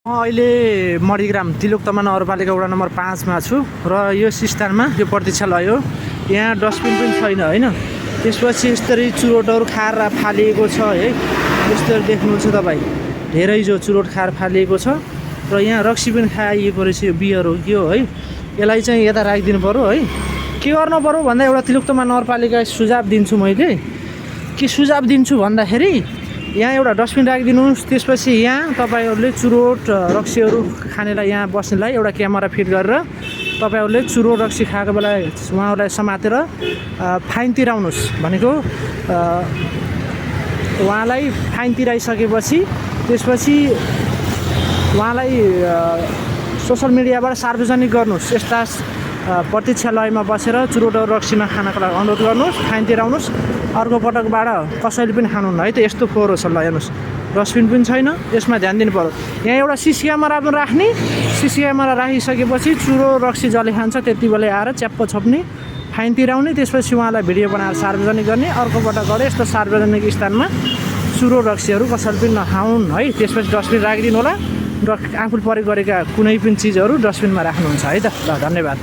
अहिले मणिग्राम तिलोत्तमा नगरपालिका वडा नम्बर 5 मा छु र यो स्थानमा यो प्रतीक्षालय हो। यहाँ डस्टबिन पनि छैन हैन। त्यसपछि यस्तरी चुरोटहरु खाएर फालिएको छ है। यस्तरी देख्नुहुन्छ तपाई। धेरै जो चुरोट खाएर फालिएको छ र यहाँ रक्सी पनि खाइएको रहेछ। यो बियर हो के हो है। यसलाई चाहिँ यता राखिदिनु पर्यो है। के गर्नु पर्यो भन्दा एउटा तिलोत्तमा नगरपालिका सुझाव दिन्छु मैले। के सुझाव दिन्छु भन्दाखेरि यहाँ एउटा डस्टबिन राखिदिनुस्। त्यसपछि यहाँ तपाईहरुले चुरोट रक्सीहरु खानेलाई यहाँ बस्नेलाई एउटा क्यामेरा फिट गरेर तपाईहरुले चुरोट रक्सी खाएको बेला उहाँहरुलाई समातेर फाइन तिराउनुस् भनेको उहाँलाई फाइन तिराइसकेपछि त्यसपछि उहाँलाई सोशल मिडियाबाट सार्वजनिक गर्नुस्। यस्ता प्रतीक्षालयमा बसेर चुरोट रक्सीमा खानको लागि अनुरोध गर्नुस्, फाइन तिराउनुस्। अर्को पटकबाट कसैले पनि खानुहुन्न है त। यस्तो फोहोर छ। ल हेर्नुस्, डस्टबिन पनि छैन। यसमा ध्यान दिनु पर्यो। यहाँ एउटा सिसी क्यामेरा पनि राख्ने। सिसी क्यामेरा राखिसकेपछि चुरो रक्सी जसले खान्छ त्यति बेला आएर च्याप्प छोप्ने, फाइन तिराउने। त्यसपछि उहाँलाई भिडियो बनाएर सार्वजनिक गर्ने। अर्को पटक यस्तो सार्वजनिक स्थानमा चुरो रक्सीहरू कसैले पनि नखाउन् है। त्यसपछि डस्टबिन राखिदिनु होला र आफूले प्रयोग गरेका कुनै पनि चिजहरू डस्टबिनमा राख्नुहुन्छ है त। ल धन्यवाद।